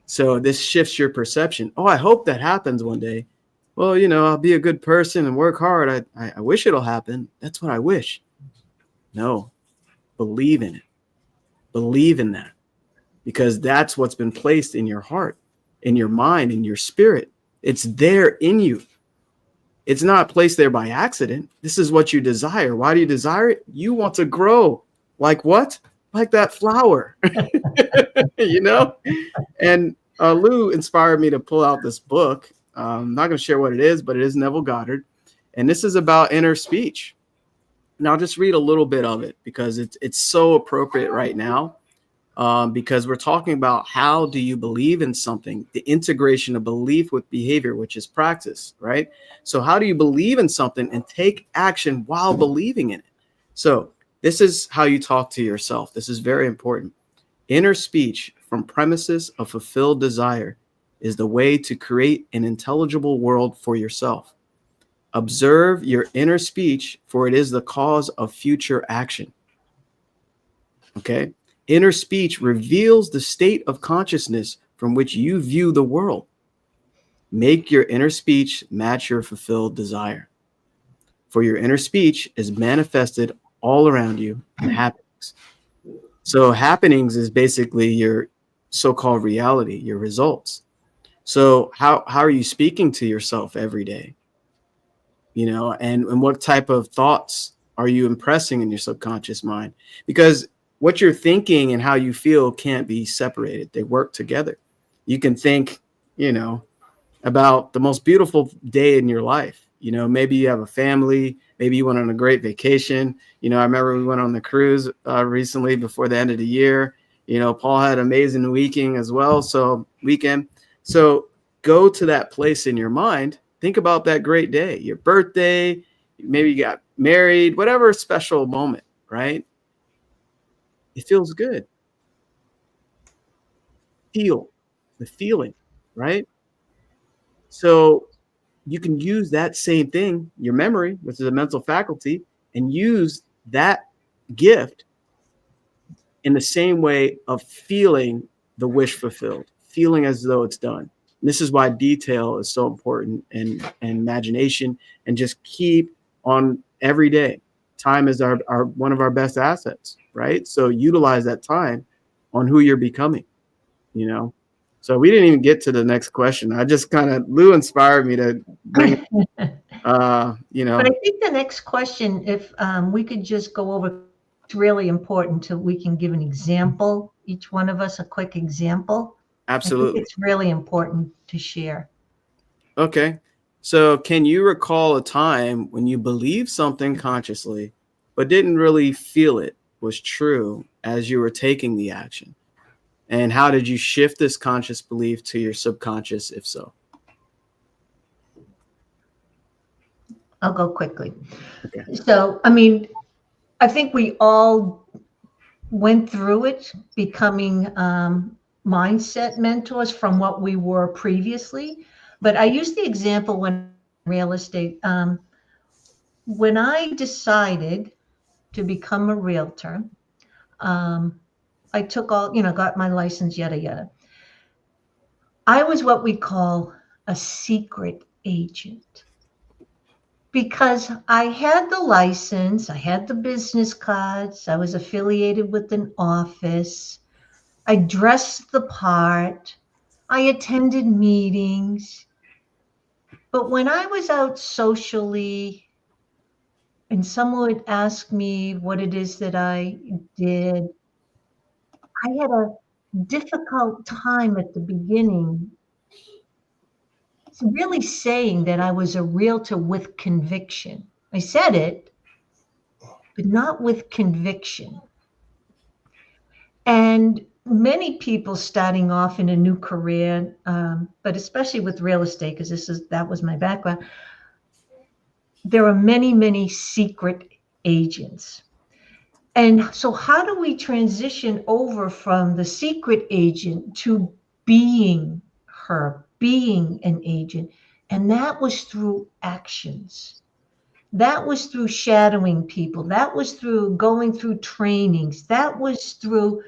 So this shifts your perception. Oh, I hope that happens one day. Well, I'll be a good person and work hard. I wish it'll happen. That's what I wish. No, believe in it. Believe in that, because that's what's been placed in your heart, in your mind, in your spirit. It's there in you. It's not placed there by accident. This is what you desire. Why do you desire it? You want to grow. Like what? Like that flower, you know? And Lou inspired me to pull out this book. I'm not going to share what it is, but it is Neville Goddard. And this is about inner speech. Now, I'll just read a little bit of it because it's so appropriate right now. Because we're talking about how do you believe in something, the integration of belief with behavior, which is praxis, right? So how do you believe in something and take action while believing in it? So this is how you talk to yourself. This is very important. Inner speech from premises of fulfilled desire is the way to create an intelligible world for yourself. Observe your inner speech, for it is the cause of future action. Okay. Inner speech reveals the state of consciousness from which you view the world. Make your inner speech match your fulfilled desire. For your inner speech is manifested all around you in happenings. So, happenings is basically your so called reality, your results. So, how are you speaking to yourself every day? And what type of thoughts are you impressing in your subconscious mind? Because what you're thinking and how you feel can't be separated. They work together. You can think, you know, about the most beautiful day in your life. Maybe you have a family, maybe you went on a great vacation. I remember we went on the cruise recently before the end of the year. Paul had an amazing weekend. So go to that place in your mind. Think about that great day, your birthday, maybe you got married, whatever special moment, right? It feels good. Feel the feeling, right? So you can use that same thing, your memory, which is a mental faculty, and use that gift in the same way of feeling the wish fulfilled, feeling as though it's done. And this is why detail is so important, and imagination, and just keep on every day. Time is our one of our best assets, right? So utilize that time on who you're becoming, you know. So we didn't even get to the next question. I just kind of Lou inspired me to bring you But I know, think the next question, if we could just go over, 'cause I think it's really important to we can give an example, each one of us a quick example. I think absolutely. it's really important to share. Okay. So, can you recall a time when you believed something consciously, but didn't really feel it was true as you were taking the action? And how did you shift this conscious belief to your subconscious, if so? I'll go quickly. Okay. So, I mean, I think we all went through it, becoming mindset mentors from what we were previously. But I use the example when real estate. When I decided to become a realtor, um, I took all, got my license, yada, yada. I was what we call a secret agent because I had the license, I had the business cards, I was affiliated with an office, I dressed the part, I attended meetings. But when I was out socially and someone would ask me what it is that I did, I had a difficult time at the beginning really saying that I was a realtor with conviction. I said it, but not with conviction. And many people starting off in a new career, but especially with real estate, because that was my background, there are many, many secret agents. And so, how do we transition over from the secret agent to being her, being an agent? And that was through actions. That was through shadowing people. That was through going through trainings. That was through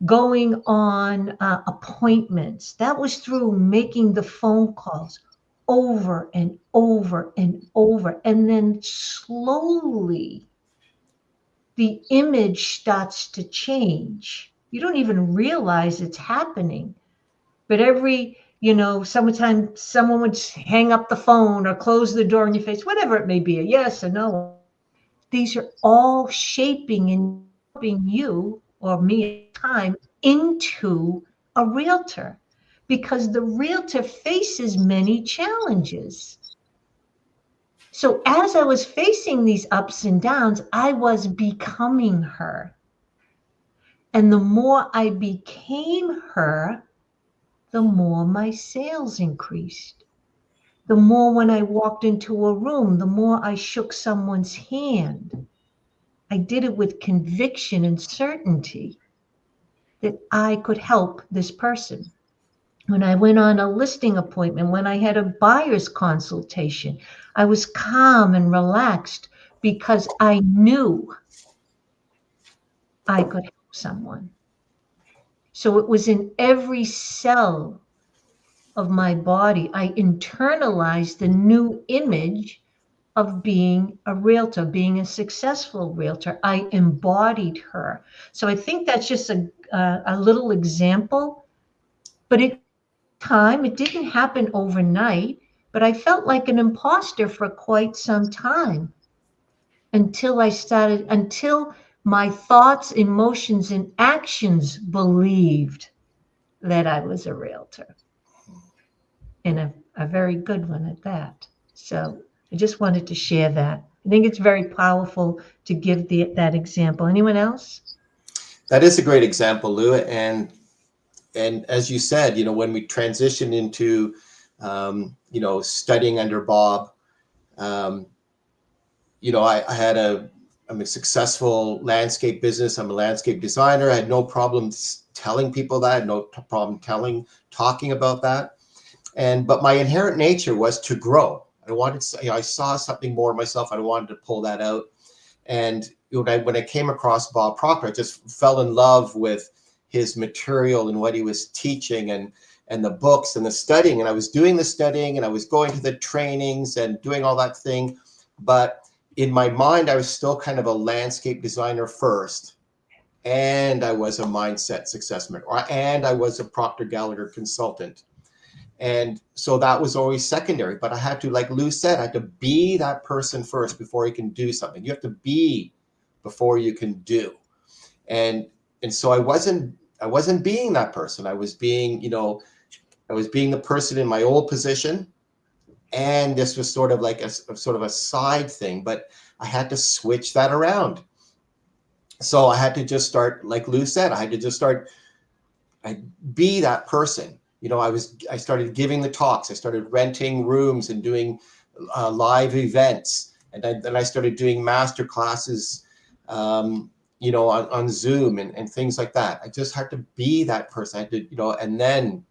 going on appointments. That was through making the phone calls over and over and over. And then slowly the image starts to change. You don't even realize it's happening. But sometimes someone would hang up the phone or close the door in your face, whatever it may be, a yes or no. These are all shaping and helping you or me at the time into a realtor because the realtor faces many challenges. So as I was facing these ups and downs, I was becoming her. And the more I became her, the more my sales increased. The more when I walked into a room, the more I shook someone's hand. I did it with conviction and certainty that I could help this person. When I went on a listing appointment, when I had a buyer's consultation, I was calm and relaxed because I knew I could help someone. So it was in every cell of my body. I internalized the new image of being a realtor, being a successful realtor. I embodied her. So I think that's just a little example, but it didn't happen overnight, but I felt like an imposter for quite some time until my thoughts, emotions, and actions believed that I was a realtor, and a very good one at that. So I just wanted to share that. I think it's very powerful to give that example. Anyone else? That is a great example, Lou. And as you said, when we transitioned into, studying under Bob, um, I'm a successful landscape business. I'm a landscape designer. I had no problems telling people that. I had no problem talking about that. But my inherent nature was to grow. I saw something more of myself. I wanted to pull that out. And when I came across Bob Proctor, I just fell in love with his material and what he was teaching and the books and the studying. And I was doing the studying and I was going to the trainings and doing all that thing. But in my mind, I was still kind of a landscape designer first. And I was a mindset success mentor, and I was a Proctor Gallagher consultant. And so that was always secondary. But I had to, like Lou said, I had to be that person first before you can do something. You have to be before you can do. And so I wasn't being that person. I was being the person in my old position. and this was sort of like a sort of a side thing, but I had to switch that around. So I had to just start, like Lou said, I had to just start, I be that person. You know, I started giving the talks. I started renting rooms and doing live events, and then I started doing master classes, you know, on Zoom and things like that. I just had to be that person. I had to, you know, and then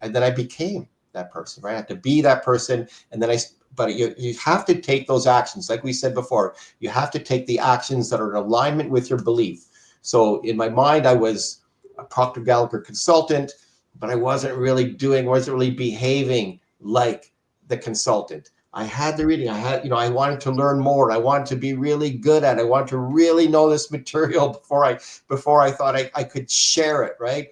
I became that person, right? I had to be that person, and then but you have to take those actions, like we said before. You have to take the actions that are in alignment with your belief. So in my mind, I was a Procter Gallagher consultant, but I wasn't really behaving like the consultant. I had the reading. I had, you know, I wanted to learn more. I wanted to be really good at it. I wanted to really know this material before I thought I could share it, right?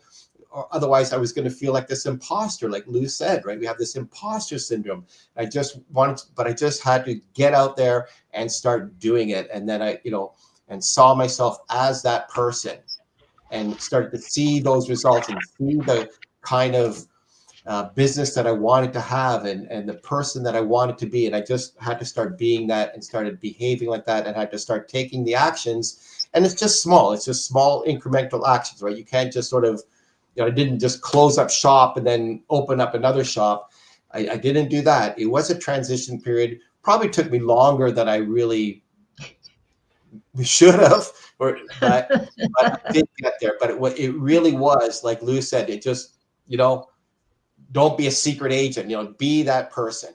Or otherwise I was going to feel like this imposter, like Lou said, right? We have this imposter syndrome. I just had to get out there and start doing it. And then I, you know, and saw myself as that person and started to see those results and see the kind of business that I wanted to have and the person that I wanted to be. And I just had to start being that and started behaving like that and had to start taking the actions. And it's just small incremental actions, right? You can't just sort of, you know, I didn't just close up shop and then open up another shop. I didn't do that. It was a transition period. Probably took me longer than I really should have, but I did get there. But it really was, like Lou said, it just, you know, don't be a secret agent, you know, be that person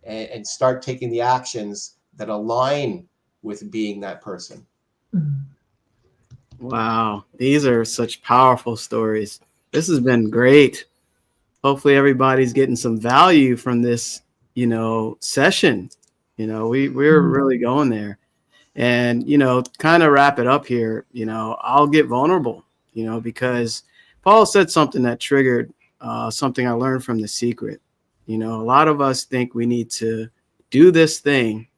and start taking the actions that align with being that person. Wow, these are such powerful stories. This has been great. Hopefully everybody's getting some value from this, session. We're really going there. And, kind of wrap it up here, I'll get vulnerable, because Paul said something that triggered something I learned from The Secret. A lot of us think we need to do this thing,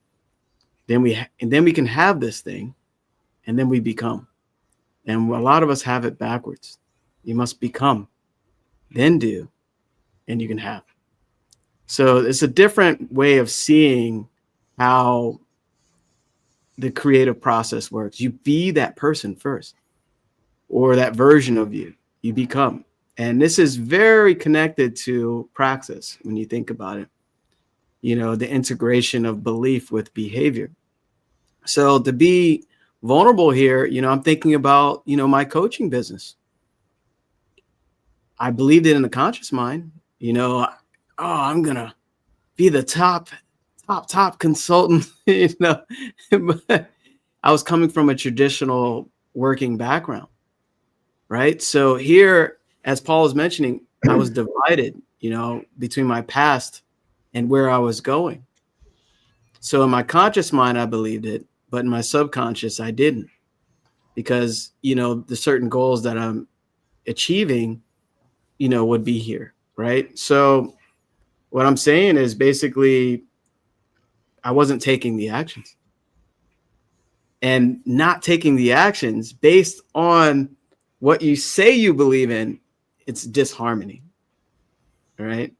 and then we can have this thing, and then we become. And a lot of us have it backwards. You must become, then do, and you can have. So it's a different way of seeing how the creative process works. You be that person first, or that version of you. You become. And this is very connected to praxis when you think about it. The integration of belief with behavior. So to be vulnerable here, I'm thinking about, my coaching business. I believed it in the conscious mind, I'm going to be the top consultant, but I was coming from a traditional working background, right? So here, as Paul was mentioning, I was divided, between my past and where I was going. So in my conscious mind, I believed it, but in my subconscious, I didn't, because, the certain goals that I'm achieving, would be here, right? So what I'm saying is basically I wasn't taking the actions, and not taking the actions based on what you say you believe in. It's disharmony, right?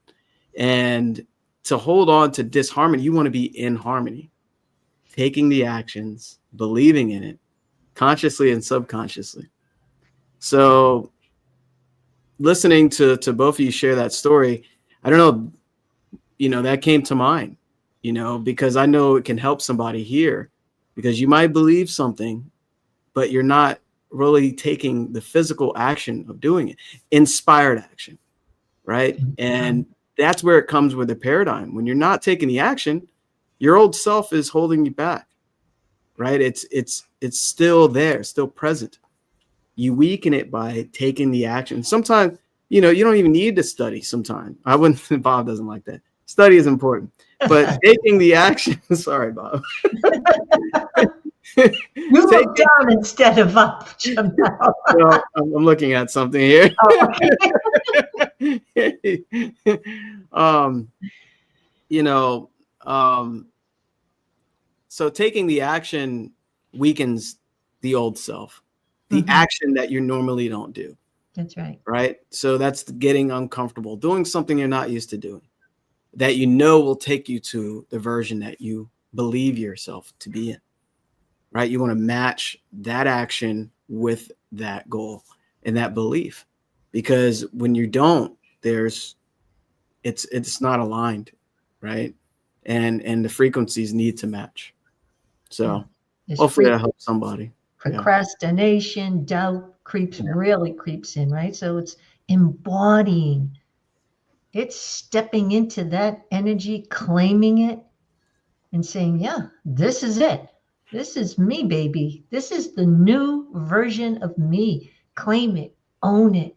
And to hold on to disharmony, you want to be in harmony, taking the actions, believing in it consciously and subconsciously. So listening to both of you share that story, I don't know, that came to mind, because I know it can help somebody here, because you might believe something, but you're not really taking the physical action of doing it, inspired action, right? And that's where it comes with a paradigm. When you're not taking the action, your old self is holding you back, right? It's still there, still present. You weaken it by taking the action. Sometimes, you don't even need to study. Sometimes I wouldn't. Bob doesn't like that. Study is important, but taking the action. Sorry, Bob. You look down instead of up, Jamel. Well, I'm looking at something here. Oh, okay. um, you know, so taking the action weakens the old self, the action that you normally don't do. That's right. Right. So that's getting uncomfortable, doing something you're not used to doing. that you know will take you to the version that you believe yourself to be in, right? You want to match that action with that goal and that belief, because when you don't, it's not aligned, right? And the frequencies need to match. Yeah. So It's hopefully that helps somebody. Yeah. procrastination, doubt really creeps in, right? So it's embodying, it's stepping into that energy, claiming it, and saying, yeah, this is it. This is me, baby. This is the new version of me. Claim it, own it,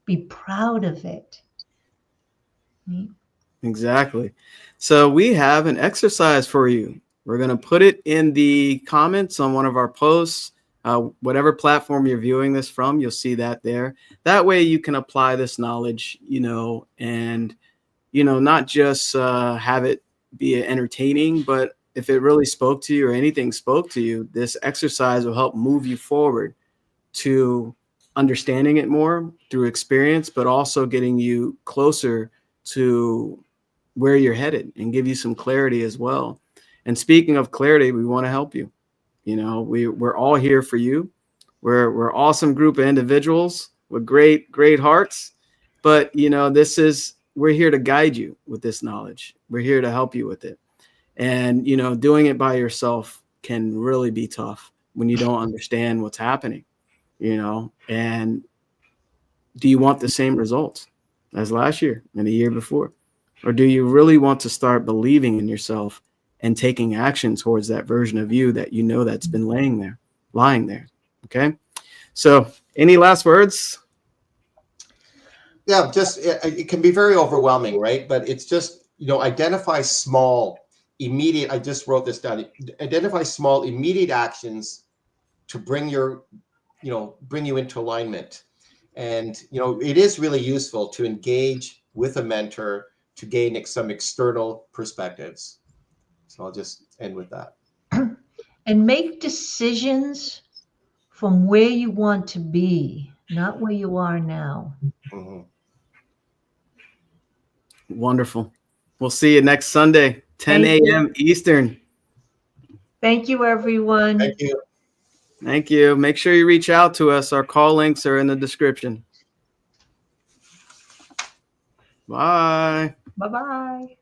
be proud of it. Right? Exactly. So we have an exercise for you. We're going to put it in the comments on one of our posts. Whatever platform you're viewing this from, you'll see that there. That way you can apply this knowledge, and, not just have it be entertaining, but if it really spoke to you or anything spoke to you, this exercise will help move you forward to understanding it more through experience, but also getting you closer to where you're headed and give you some clarity as well. And speaking of clarity, we want to help you. We're all here for you. We're awesome group of individuals with great hearts. But we're here to guide you with this knowledge. We're here to help you with it. And doing it by yourself can really be tough when you don't understand what's happening. And do you want the same results as last year and the year before? Or do you really want to start believing in yourself and taking action towards that version of you that that's been lying there? Okay. So any last words? Yeah, just it can be very overwhelming, right? But it's just, identify small, immediate. I just wrote this down. Identify small, immediate actions to bring you into alignment. And, it is really useful to engage with a mentor to gain some external perspectives. So I'll just end with that. And make decisions from where you want to be, not where you are now. Mm-hmm. Wonderful. We'll see you next Sunday, 10 Thank you. a.m. Eastern. Thank you, everyone. Thank you. Thank you. Make sure you reach out to us. Our call links are in the description. Bye. Bye-bye.